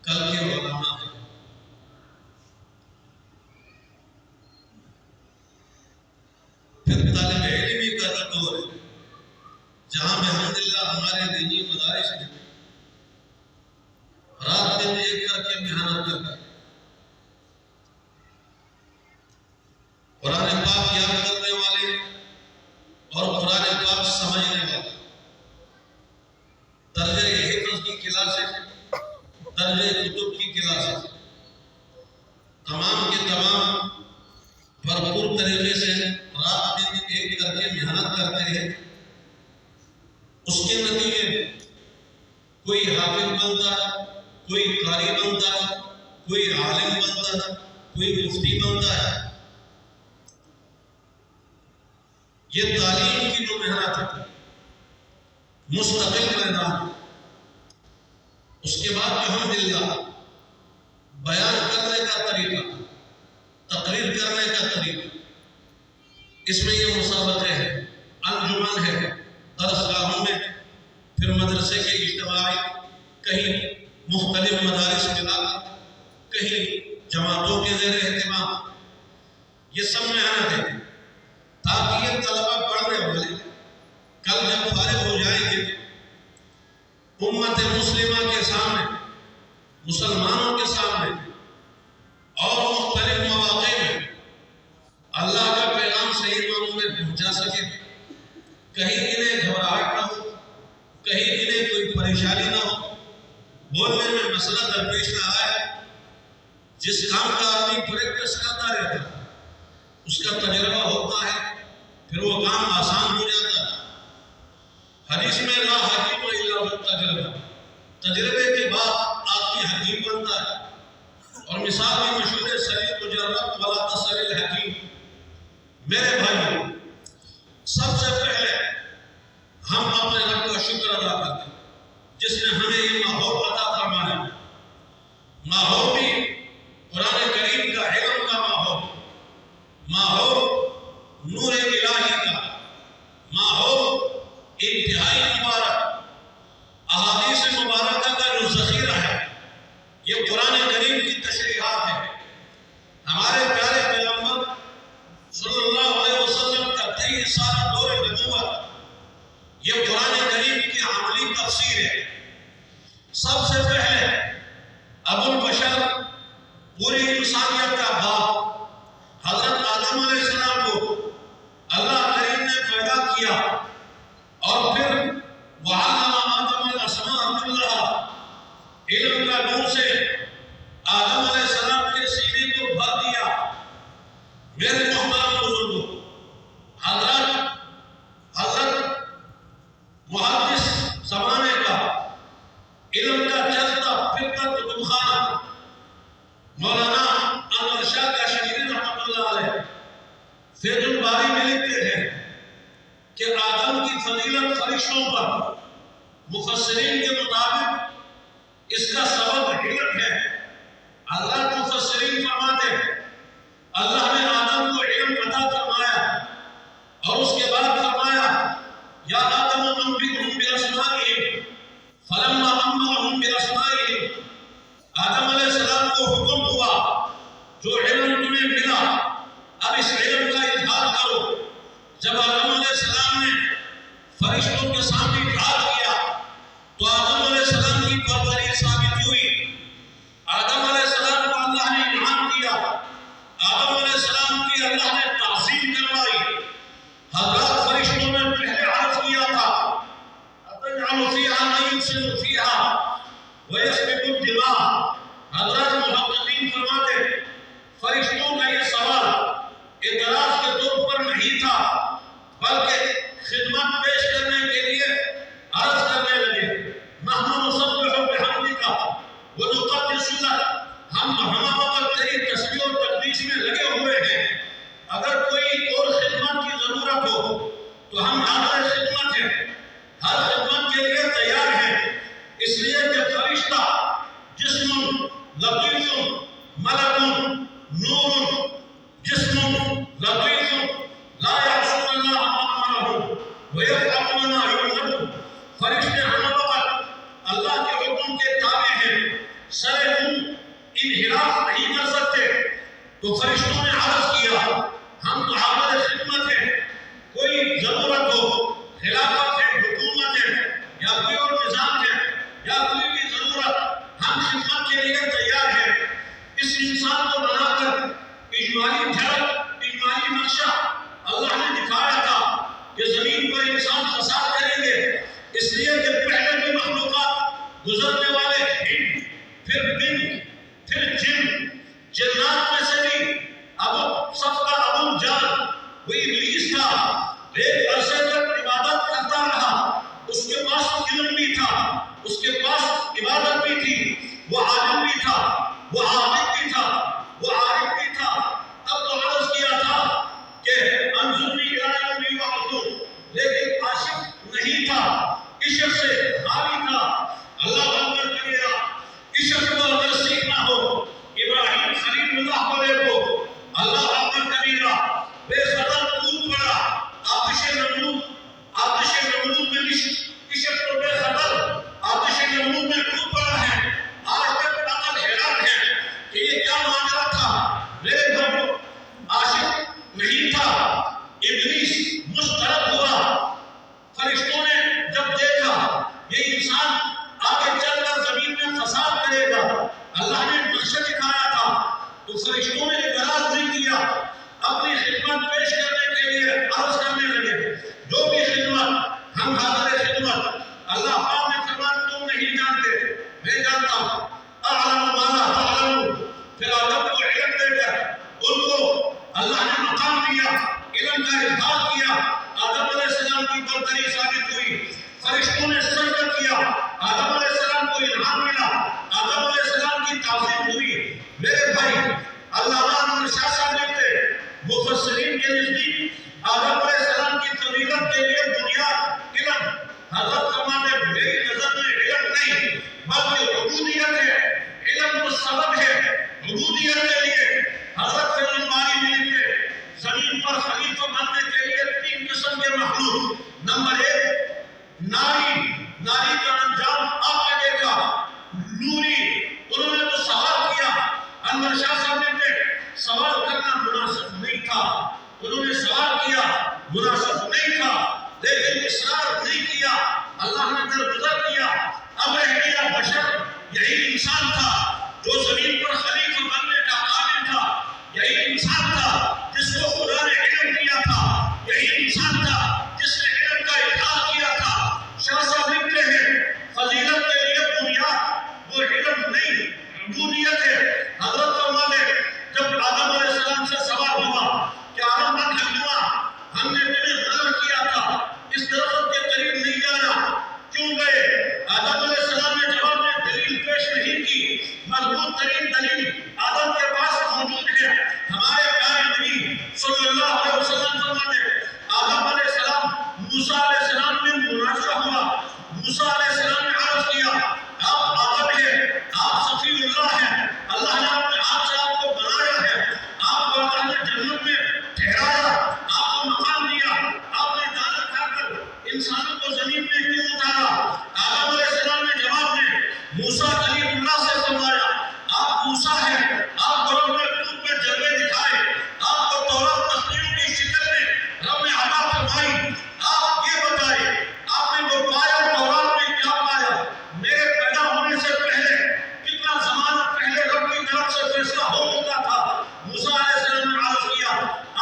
کل کے علماء ہیں۔ پھر طالب علمی کا دور ہے جہاں میں الحمدللہ ہمارے دینی مدارس میں رات دن ایک کر کے محنت کرتے ہیں، قرآن پاک یاد کرنے والے اور قرآن پاک سمجھنے والے، درجہ حفظ کی کلاسیں، درجہ کتب کی کلاسیں، تمام کے تمام بھرپور طریقے سے رات دن ایک کر کے محنت کرتے ہیں۔ اس کے نتیجے میں کوئی حافظ بنتا ہے، کوئی قاری بنتا ہے، کوئی عالم بنتا ہے، کوئی مفتی بنتا ہے۔ یہ تعلیم کی جو محنت ہے مستقل میدان، اس کے بعد الحمدللہ بیان کرنے کا طریقہ، تقریر کرنے کا طریقہ، اس میں یہ مسابقے ہیں، انجمن ہے، درسگاہوں میں، پھر مدرسے کے اجتماعی، کہیں مختلف مدارس ملا کر، کہیں جماعتوں کے زیر اہتمام، یہ سب محنت ہے تاکہ یہ طلبہ پڑھنے والے کل جب فارغ ہو جائیں گے امت مسلمہ کے سامنے، مسلمانوں کے سامنے اور مختلف مواقع میں اللہ کا پیغام صحیح معنوں میں پہنچا سکے، کہیں انہیں گھبراہٹ نہ ہو، کہیں انہیں کوئی پریشانی نہ ہو، بولنے میں مسئلہ درپیش نہ آئے۔ جس کام کا آدمی پریکٹس کرتا رہتا ہے اس کا تجربہ ہوتا ہے، پھر وہ کام آسان ہو جاتا ہے۔ حدیث میں لا حکیم الا بالتجربہ، تجربے کے بعد آدمی حکیم بنتا ہے۔ اور مثال بھی مشہور ہے، سلیل مجرب ولا تسل الحکیم۔ میرے بھائیوں، سب سے پہلے ہم اپنے رب کا شکر ادا کرتے ہیں جس نے ہمیں یہ ماحول عطا فرمایا۔ ماحول بھی قرآن کریم کا، علم کا ماحول، ماحول نور الہی کا، ماحول انتہائی مبارک، احادیث مبارکہ کا جو ذخیرہ ہے یہ قرآن کریم کی تشریحات ہے۔ ہمارے پیارے پیغمبر صلی اللہ علیہ وسلم کا 23 سال دور نبوت یہ قرآن کریم کی عملی تفسیر ہے۔ سب سے پہلے ابو البشر، پوری انسانیت کا باپ، حضرت آدم علیہ السلام کو اللہ کریم نے پیدا کیا اور پھر وَعَلَّمَ آدَمَ الْأَسْمَاءَ كُلَّهَا، علم کا نور سے آدم علیہ السلام کے سینے کو بھر دیا۔ میرے محترم بزرگوں، حضرت محدث زمانے کا، علم کا چلتا پھرتا کتب خانہ، مولانا انور شاہ کاشمیری رحمۃ اللہ علیہ فیض الباری میں لکھتے ہیں کہ آدم کی فضیلت فرشتوں پر، مفسرین کے مطابق اس کا سبب علم ہے۔ حضرت مفسرین فرماتے ہیں اللہ نے آدم کو علم عطا فرمایا اور اس کے بعد فرمایا یا آدم انبئہم باسمائہم، فلما انبأہم باسمائہم، آدم علیہ السلام کو حکم ہوا جو علم تمہیں ملا اب اس علم کا اظہار کرو۔ جب آدم علیہ السلام نے فرشتوں کے سامنے اظہار کیا تو آدم علیہ السلام کی برتری ثابت ہوئی۔ آدم علیہ السلام کو اللہ نے انعام دیا، آدم علیہ السلام کی اللہ نے تعظیم کروائی۔ حضرات فرشتوں نے پہلے عرض کیا تھا أَتَجْعَلُ فِيهَا مَن يُفْسِدُ فِيهَا وَيَسْفِكُ الدِّمَاءَ۔ حضرات محققین فرماتے ہیں فرشتوں کا یہ سوال اعتراض کے طور پر نہیں تھا بلکہ خدمت پیش کرنے کے لیے عرض کرنے لگے نحن نسبح بحمدک ونقدس لک، ہم وقت تیری تسبیح اور تقدیس میں لگے ہوئے ہیں، اگر کوئی اور خدمت کی ضرورت ہو تو ہم حاضر خدمت ہیں، ہر خدمت کے لیے تیار ہیں۔ اس لیے کہ فرشتہ جسم لطیف ملک نور، جسم لطیف لا یعصون اللہ ما امرهم ویفعلون ما یؤمرون۔ فرشتے ہر وقت اللہ کے حکم کے تابع ہیں، سر تو فرشتوں نے عرض کیا ہم تو حاضر خدمت ہیں، کوئی ضرورت ہو، خلافت ہے، حکومت ہے یا کوئی اور نظام ہے یا کوئی بھی ضرورت، ہم خدمت کے لیے تیار ہیں۔ اس انسان کو بنا کر اجمالی جھلک، اجمالی نقشہ اللہ نے دکھایا تھا کہ زمین پر انسان فساد کریں گے، اس لیے کہ پہلے بھی مخلوقات گزرنے والے ہند، پھر بن، پھر جن، جنات میں سے بھی سب کا ابو جان وہ ابلیس تھا، ایک عرصے تک عبادت کرتا رہا، اس کے پاس علم بھی تھا، اس کے پاس عبادت بھی تھی، وہ عالم بھی تھا، وہ عابد بھی تھا، وہ عارف بھی تھا۔ تب تو عرض کیا تھا کہ انظرنی الی یوم یبعثون، لیکن عاشق نہیں تھا، عشق سے خالی تھا۔ اللہ اکبر کبیرہ، عشق کو اگر سیکھنا ہو ابراہیم خلیل اللہ کو دیکھو، اللہ اکبر کبیرہ، بے خطر کود پڑا آتش نمرود، آتش نمرود میں عشق کو بے خطر آتش نمرود میں کود پڑا ہے۔ آج تک عقل حیران ہے کہ یہ کیا معاملہ تھا۔ میرے بھائیو، عاشق نہیں تھا، ابلیس مسترد ہوا۔ فرشتوں نے جب دیکھا یہ انسان آگے چل کر زمین میں فساد کرے گا، اللہ نے نقشہ دکھایا تھا، تو فرشتوں نے اعتراض نہیں کیا، اپنی خدمت پیش کرنے کے لیے عرض کرنے لگے، جو بھی خدمت، ہم حاضر خدمت۔ اللہ پاک نے فرمایا تم نہیں جانتے، میں جانتا ہوں، اعلم ما لا تعلمون۔ پھر آدم کو علم دے کر ان کو اللہ نے مقام دیا، علم کا اظہار کیا، آدم علیہ السلام کی برتری ثابت ہوئی، فرشتوں نے سجدہ کیا، آدم علیہ السلام کو الہام ملا، آدم علیہ السلام کی تعظیم ہوئی۔ میرے بھائی، علامہ انور شاہ صاحب لکھتے مفسرین کے نزدیک آدم علیہ السلام کی فضیلت کے لیے بنیاد علم۔ حضرت فرماتے ہیں میری نظر میں علم نہیں بلکہ عبودیت ہے، علم تو سبب ہے عبودیت کے لیے۔ حضرت فضل الباری میں لکھتے زمین پر خلیفہ بننے کے لیے 3 قسم کے مخلوق۔ نمبر 1 ناری، ناری کا انجام آپ نے دیکھا، نوری، انہوں نے تو سوال کیا، انور شاہ صاحب نے سوال کرنا مناسب نہیں تھا، انہوں نے سوال کیا مناسب نہیں تھا، لیکن اصرار نہیں کیا، اللہ نے درگزر کیا۔ اب رہ گیا بشر، یہی انسان تھا جو زمین پر خلیفہ بننے کا قابل تھا، یہی انسان تھا جس کو خدا نے علم دیا تھا، یہی انسان تھا جس نے علم کا اظہار کیا تھا۔ شاہ صاحب لکھتے ہیں فضیلت کے لیے بنیاد وہ علم نہیں عبودیت ہے۔ حضرت فرماتے ہیں جب آدم علیہ السلام سے سوال ہوا کہ آدم بن حکمہ، ہم نے تمہیں منع کیا تھا اس درخت کے قریب نہیں جانا، کیوں گئے؟ آدم علیہ السلام نے جواب میں دلیل پیش نہیں کی، مضبوط ترین دلیل آدم کے پاس موجود ہے۔ ہمارے پیارے نبی صلی اللہ علیہ وسلم فرماتے ہیں آدم علیہ السلام موسیٰ علیہ السلام میں مناظرہ ہوا، موسیٰ علیہ السلام نے عرض کیا آپ آدم ہیں، آپ صفی اللہ ہیں، اللہ نے اپنے ہاتھ سے آپ کو بنایا ہے، آپ کو اللہ نے جنت میں ٹھہرایا، آپ کو مقام دیا، آپ نے دانا کھا کر انسانوں کو زمین میں کیوں اتارا؟ آدم علیہ السلام نے جواب میں موسیٰ کلیم اللہ سے فرمایا آپ موسیٰ ہیں، آپ کو رب نے خود میں جلوے دکھائے، آپ کو تورات تخلیق کی شکل میں رب نے عطا فرمائی، آپ یہ بتائیں آپ نے جو پایا تورات میں کیا پایا؟ میرے پیدا ہونے سے پہلے کتنا زمانہ پہلے رب کی طرف سے فیصلہ ہو چکا تھا۔ موسیٰ علیہ السلام نے عرض کیا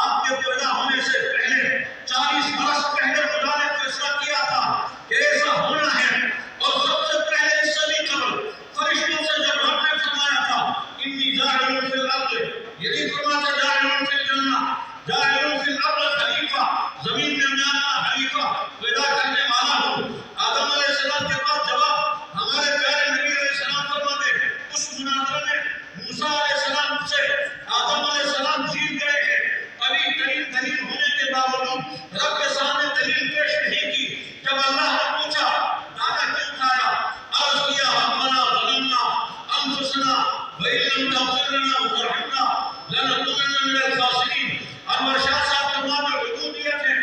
آپ کے پیدا ہونے سے پہلے 40 برس پہلے خدا نے فیصلہ کیا تھا کہ ایسا ہونا ہے، اور سب سے پہلے اس سے بھی قبل فرشتوں سے جب رب نے فرمایا تھا انی جاعل فی الارض، یہ نہیں فرماتا جاعل فی الجنہ، جاعل فی الارض خلیفہ، زمین میں میں اپنا خلیفہ پیدا کرنے والا ہوں۔ آدم علیہ السلام کے پاس جواب ہمارے پیارے نبی علیہ السلام فرماتے ہیں اس مناظرے میں موسیٰ علیہ السلام سے آدم علیہ السلام جیت گئے ہیں، قوی ترین دلیل ہونے کے باوجود رب کے سامنے دلیل پیش نہیں کی۔ جب اللہ نے پوچھا دانا کیوں کھایا؟ عرض کیا ربنا ظلمنا انفسنا وإن لم تغفر لنا وترحمنا لنكونن من الخاسرین۔ انور شاہ صاحب فرماتے عبودیت ہے،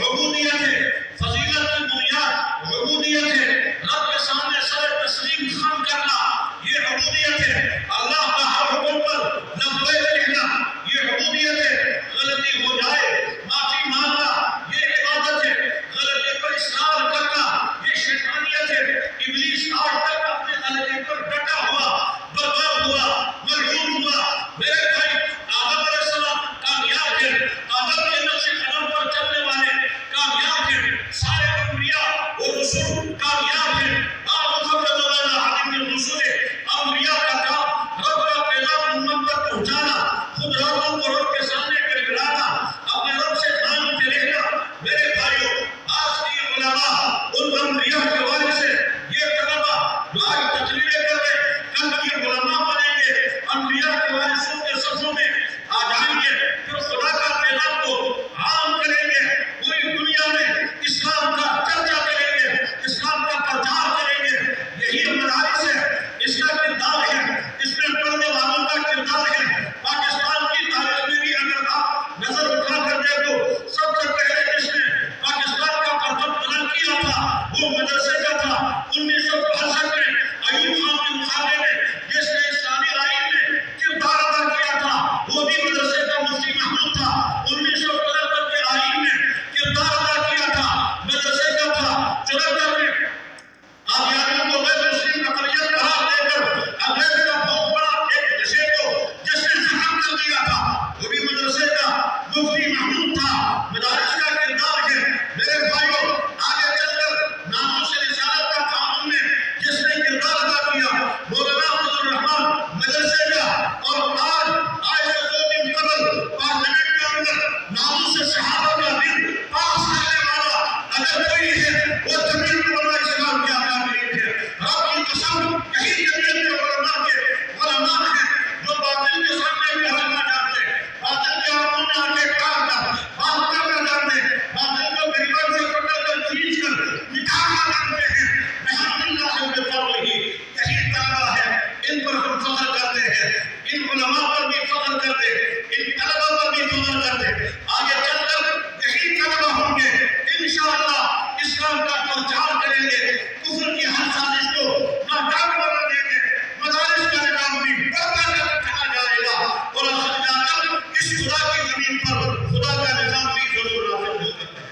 عبودیت ہے، فضیلت کی بنیاد عبودیت ہے، رب کے سامنے سر تسلیم خم کرنا یہ عبودیت ہے، اللہ کا ہر حکم پر لبیک کہنا یہ پر ڈٹا ہوا، برباد ہوا، ملعون ہوا۔ میرے بھائی آدم علیہ السلام کامیاب ہیں، آدم کے نقش قدم پر چلنے والے کامیاب ہیں، سارے انبیاء اور رسول کامیاب ہیں۔ انبیاء کا کام رب کا پیغام امت تک پہنچانا، خود راتوں کو رب کے سامنے گڑگڑانا، اپنے رب سے مانگتے رہنا۔ میرے بھائیوں، آج کی علماء ان انبیاء کے وارث ہیں۔ یہ طلبہ جو آج تقریریں کر رہے کل کی علماء بنیں گے، انبیاء کے وارثوں کے صفوں میں آ جائیں گے، پھر خدا کا پیغام کو عام کریں گے، پوری دنیا میں اسلام کا چرچا کریں گے، اسلام کا پرچار کریں گے۔ یہی مدارس ہے، اس کا کردار ہے، اس میں پڑھنے والوں کا کردار ہے۔ پاکستان کی تاریخ میں بھی اگر آپ نظر اٹھا کر دیکھو، سب سے پہلے جس نے پاکستان کا پرچم بلند کیا تھا وہ مدرسے کا تھا۔ 1962 میں ایوب خان کے مقابلے میں جس نے اسلامی آئین میں کردار ادا کیا تھا وہ بھی مدرسے کا مفتی محمود تھا۔ 1975 کے آئین میں کردار ادا کیا تھا مدرسے کا تھا۔ 74 میں آدیانیوں کو غیر مسلم اقلیت قرار دے کر انگریز کا بہت بڑا ایک نشے کو جس نے ختم کر دیا تھا وہ بھی مدرسے کا مفتی محمود تھا۔ مدارس کا کردار ہے۔ میرے بھائیوں، آگے چل کر ناموس رسالت کا قانون میں جس نے کردار ادا کیا مولانا فضل الرحمان مدرسے کا، اور آج سے 2 دن قبل پارلیمنٹ کے اندر ناموس صحابہ کا بل پاس کرنے والا اگر کوئی ہے وہ جمیعت علماء اسلام کے اکابرین ہے۔ رب کی قسم، یہی جمیعت علماء کے علماء ہیں جو باطل کے سامنے کہا نہ جانتے، باطل کے آنکھوں میں آ کے کہا کر بات کرنا جانتے، باطل کو غریبوں سے پکڑ کر کھینچ کر نکالنا جانتے ہیں۔ الحمدللہ بفضلہ، یہی طلبہ ہے، ان پر ہم فخر کرتے ہیں، ان علماء پر بھی فخر کرتے ہیں، ان طلبہ پر بھی فخر کرتے ہیں۔ آگے چل کر یہی طلبہ ہوں گے انشاءاللہ اسلام کا پرچار کریں گے، کفر کی ہر سازش کو ناکام بنا دیں گے، مدارس کا نظام بھی برپا کر جائے گا، اور آخر جا کر اس خدا کی زمین پر خدا کا نظام بھی ضرور نافذ ہو سکتا ہے۔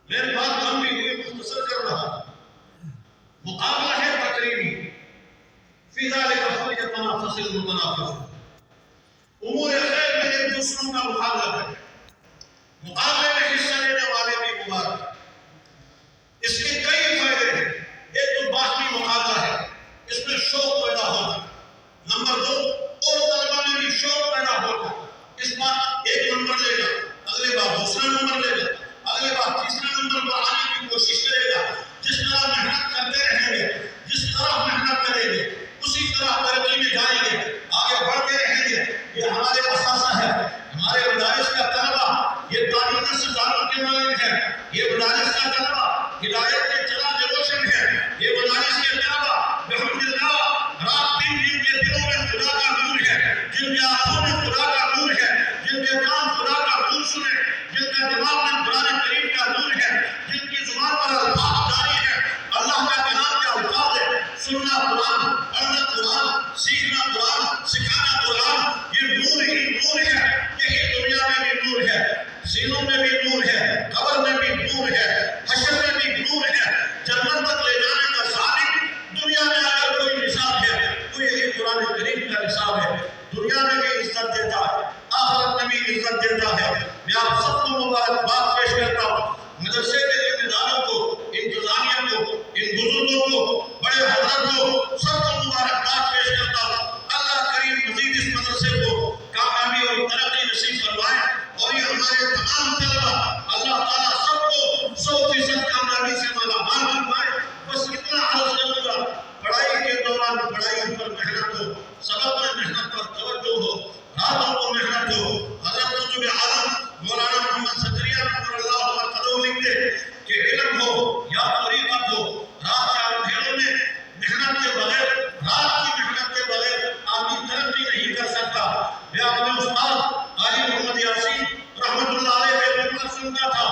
میری بات لمبی ہوئی، مختصر کر رہا۔ مقابلہ ہے تقریبی، فی ذالک فلیتنافس المتنافسون، امور خیر میں ایک دوسروں کا مقابلہ ہے، مقابلے میں حصہ لینے والے بھی مبارک۔ اس کے کئی فائدے ہیں۔ ایک تو باہمی مقابلہ ہے، اس میں شوق پیدا ہوتا ہے۔ نمبر 2، اور طلبہ میں بھی شوق پیدا ہوتا ہے۔ اس بار 1 نمبر لے گا، اگلے بار 2 نمبر لے گا، اگلے بار 3 نمبر پر آنے کی کوشش کرے گا۔ جس طرح محنت کرتے رہیں گے، جس طرح محنت کریں گے، اسی طرح ترقی میں جائیں گے، آگے بڑھتے رہیں گے۔ یہ ہمارے اثاثہ ہے، ہمارے مدارس کا طلبہ یہ تعلیم سے تعلق کے مالک ہے، یہ مدارس کا طلبہ ہدایت کے چراغ روشن ہے، یہ مدارس کے طلبہ الحمدللہ رات دن جن کے دلوں میں خدا کا نور ہے، جن کے آنکھوں میں خدا کا نور ہے، جن کے کان خدا کا نور سنے، جن کے دماغ میں قرآن کریم کا نور ہے، جن کی زبان پر الفاظ جاری ہے، اللہ کا کلام کے الفاظ ہے، سننا قرآن، پڑھنا قرآن، سیکھنا قرآن، سکھانا قرآن، یہ نور ہی نور ہے۔ یہی دنیا میں بھی نور ہے، سینوں میں بھی نور ہے، قبر میں بھی نور ہے، حشر میں بھی نور ہے، جنت تک لے جانے کا ثابت دنیا میں اگر کوئی نصاب ہے تو یہی قرآن کریم کا نصاب ہے۔ دنیا میں بھی عزت دیتا ہے، آخرت میں بھی عزت دیتا ہے۔ میں آپ سب کو مبارکباد پیش کرتا ہوں، مدرسے کے ذمہ داروں کو، انتظامیہ کو، ان بزرگوں کو، بڑے حضرت کو، سب کو مبارکباد پیش کرتا ہوں۔ اللہ کریم مزید اس مدرسے کو کامیابی اور ترقی نصیب فرمائے، اور یہ ہمارے تمام طلبہ اللہ تعالیٰ سب کو 100% کامیابی سے مالا مال فرمائے۔ بس اتنا عرض کروں گا، پڑھائی کے دوران پڑھائی پر محنت ہو، سبق میں محنت پر توجہ ہو، راتوں کو محنت ہو۔ حضرت رسول عالم مولانا محمد زکریا نور اللہ مرقدہ لکھتے کہ علم ہو یا طریقت ہو، رات کے اندھیروں میں محنت کے بغیر، رات کی محنت کے بغیر آدمی ترقی نہیں کر سکتا۔ میں اپنے استاد قاری محمد یاسین رحمت اللہ علیہ کے جملہ سنتا تھا،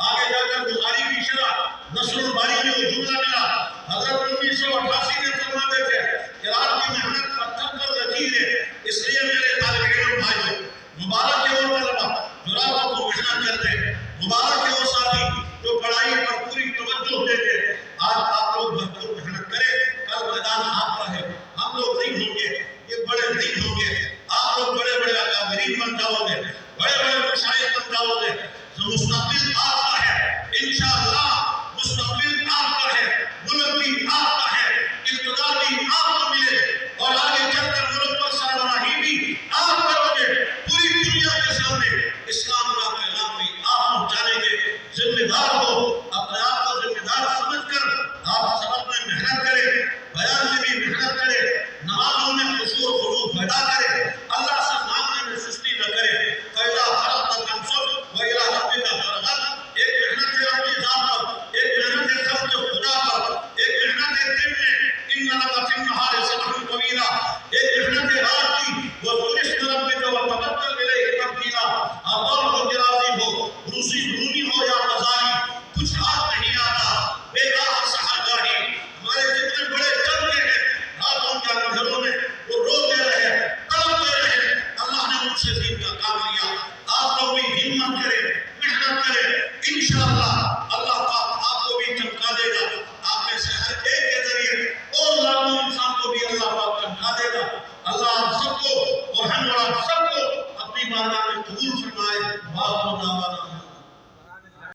آگے جا کر بخاری کی شرح نصر الباری میں وہ جملہ ملا۔ حضرت 1988 میں فرماتے تھے کہ رات کی محنت پتھر پر لکیر ہے۔ اس لیے میرے طالب علم بھائیوں، مبارک ہے وہ طلبہ جو راتوں کو محنت کرتے ہیں، مبارک ہے وہ ساتھی جو پڑھائی پر پوری توجہ دیتے ہیں۔ آج آپ لوگ بھرپور محنت کریں، کل میدان آپ کا ہے، ہم لوگ نہیں ہوں گے، یہ بڑے دن ہوں گے، آپ لوگ بڑے بڑے اکابرین بن جاؤ گے، بڑے بڑے مشائخ بن جاؤ گے۔ مستقبل آپ کا ہے، انشاءاللہ مستقبل آپ کا ہے، ملک بھی آپ کا ہے، اقتدار بھی آپ کو ملے اور آگے چل کر ملک پر سربراہی بھی آپ کرو گے۔ پوری دنیا کے سامنے اسلام کا پیغام بھی آپ پہنچانے کے ذمہ دار ہو۔ اپنے آپ کو ذمہ دار سمجھ کر آپ سبق میں محنت کریں، بیان میں بھی محنت کریں، نمازوں میں خشوع و خضوع پیدا کریں، اللہ سے مانگنے میں سستی نہ کریں۔ فَإِذَا فَرَغْتَ فَانصَبْ وَإِلَىٰ رَبِّكَ فَارْغَب۔ ایک محنت ہے اپنی ذات پر، ایک محنت ہے خلق خدا پر، ایک محنت ہے دن میں إِنَّ لَكَ فِي النَّهَارِ سَبْحًا طَوِيلًا، ایک محنت ہے رات کی وَاذْكُرِ اسْمَ رَبِّكَ وَتَبَتَّلْ إِلَيْهِ تَبْتِيلًا۔ آپ اور ہو کہ راضی ہو، روزی ہو یا غزالی، کچھ ہاتھ نہیں آتا، بے راہ سحرگاہی۔ ہمارے جتنے بڑے جنگے ہیں راتوں کے اندھیروں میں وہ روتے رہے، تڑپتے رہے، اللہ نے مجھ سے